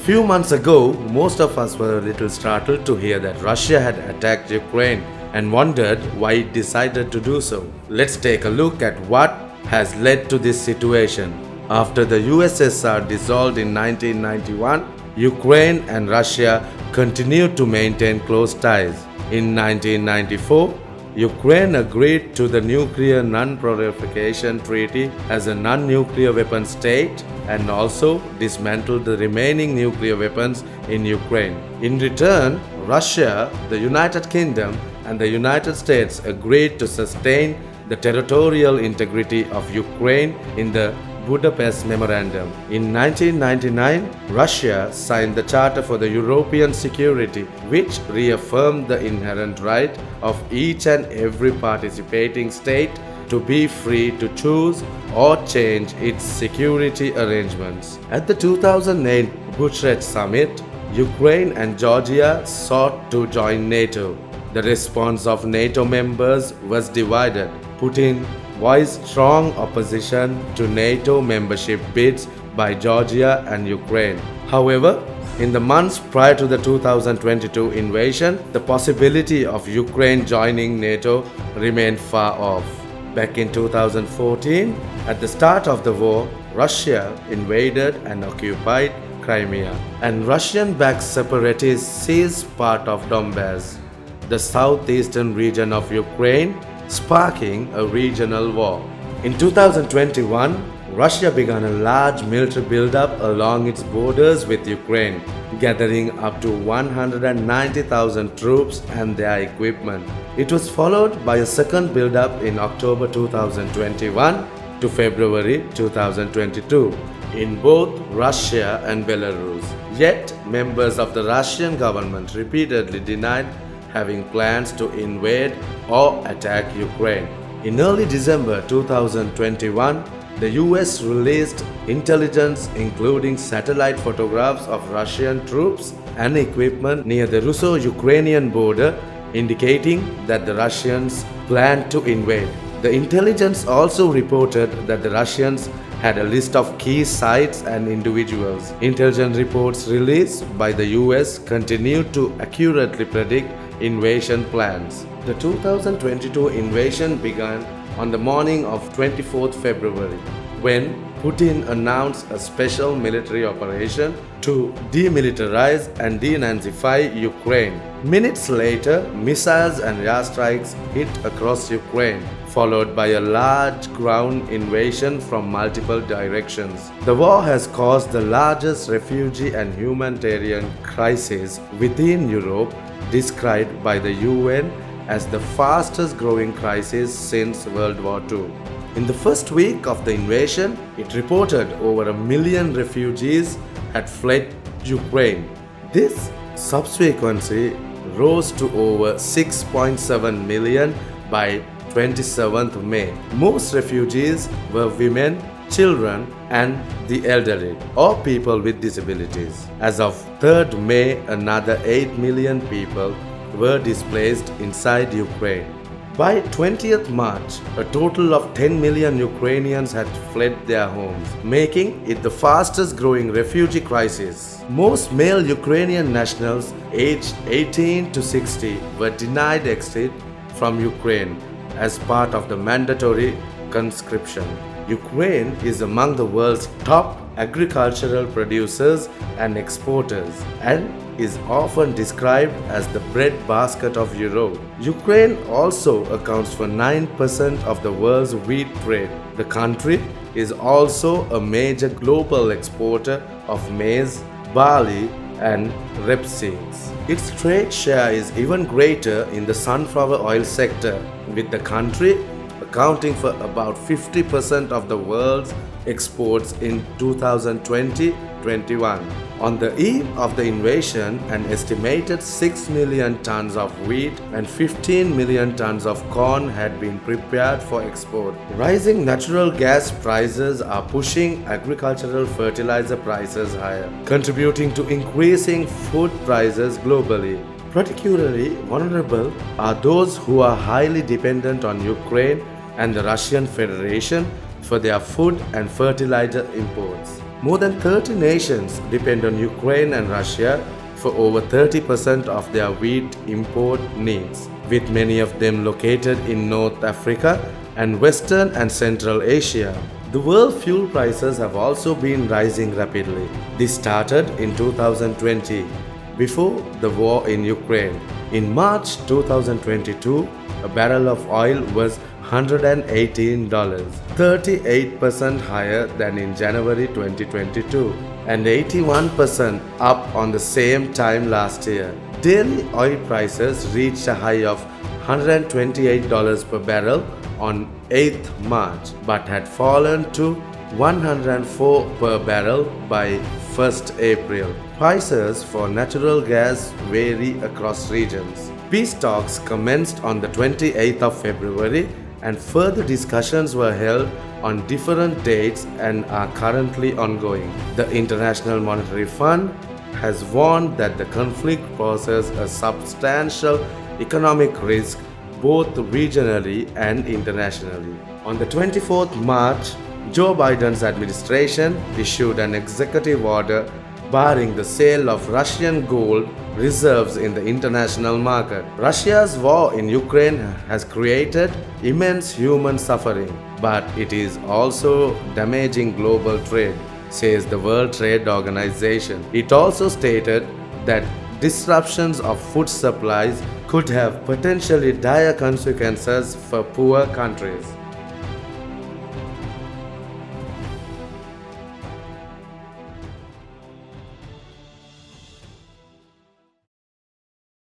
Few months ago, most of us were a little startled to hear that Russia had attacked Ukraine and wondered why it decided to do so. Let's take a look at what has led to this situation. After the USSR dissolved in 1991, Ukraine and Russia continued to maintain close ties. In 1994, Ukraine agreed to the Nuclear Non-Proliferation Treaty as a non-nuclear weapon state and also dismantled the remaining nuclear weapons in Ukraine. In return, Russia, the United Kingdom, and the United States agreed to sustain the territorial integrity of Ukraine in the Budapest Memorandum. In 1999, Russia signed the Charter for the European Security, which reaffirmed the inherent right of each and every participating state to be free to choose or change its security arrangements. At the 2008 Bucharest Summit, Ukraine and Georgia sought to join NATO. The response of NATO members was divided. Putin voiced strong opposition to NATO membership bids by Georgia and Ukraine. However, in the months prior to the 2022 invasion, the possibility of Ukraine joining NATO remained far off. Back in 2014, at the start of the war, Russia invaded and occupied Crimea, and Russian-backed separatists seized part of Donbass, the southeastern region of Ukraine, sparking a regional war. In 2021, Russia began a large military buildup along its borders with Ukraine, gathering up to 190,000 troops and their equipment. It was followed by a second buildup in October 2021 to February 2022 in both Russia and Belarus. Yet, members of the Russian government repeatedly denied having plans to invade or attack Ukraine. In early December 2021, the US released intelligence including satellite photographs of Russian troops and equipment near the Russo-Ukrainian border, indicating that the Russians planned to invade. The intelligence also reported that the Russians had a list of key sites and individuals. Intelligence reports released by the US continued to accurately predict invasion plans. The 2022 invasion began on the morning of 24th February when Putin announced a special military operation to demilitarize and denazify Ukraine. Minutes later, missiles and airstrikes hit across Ukraine, followed by a large ground invasion from multiple directions. The war has caused the largest refugee and humanitarian crisis within Europe, described by the UN as the fastest growing crisis since World War II. In the first week of the invasion, it reported over 1 million refugees had fled Ukraine. This subsequently rose to over 6.7 million by 27th May. Most refugees were women, children, and the elderly, or people with disabilities. As of 3rd May, another 8 million people were displaced inside Ukraine. By 20th March, a total of 10 million Ukrainians had fled their homes, making it the fastest growing refugee crisis. Most male Ukrainian nationals aged 18 to 60 were denied exit from Ukraine as part of the mandatory conscription. Ukraine is among the world's top agricultural producers and exporters and is often described as the breadbasket of Europe. Ukraine also accounts for 9% of the world's wheat trade. The country is also a major global exporter of maize, barley, and rapeseeds. Its trade share is even greater in the sunflower oil sector, with the country accounting for about 50% of the world's exports in 2020-21. On the eve of the invasion, an estimated 6 million tons of wheat and 15 million tons of corn had been prepared for export. Rising natural gas prices are pushing agricultural fertilizer prices higher, contributing to increasing food prices globally. Particularly vulnerable are those who are highly dependent on Ukraine and the Russian Federation for their food and fertilizer imports. More than 30 nations depend on Ukraine and Russia for over 30% of their wheat import needs, with many of them located in North Africa and Western and Central Asia. The world fuel prices have also been rising rapidly. This started in 2020, before the war in Ukraine. In March 2022, a barrel of oil was $118, 38% higher than in January 2022 and 81% up on the same time last year. Daily oil prices reached a high of $128 per barrel on 8th March but had fallen to $104 per barrel by 1st April. Prices for natural gas vary across regions. Peace talks commenced on the 28th of February and further discussions were held on different dates and are currently ongoing. The International Monetary Fund has warned that the conflict poses a substantial economic risk both regionally and internationally. On the 24th March, Joe Biden's administration issued an executive order barring the sale of Russian gold reserves in the international market. Russia's war in Ukraine has created immense human suffering, but it is also damaging global trade, says the World Trade Organization. It also stated that disruptions of food supplies could have potentially dire consequences for poor countries.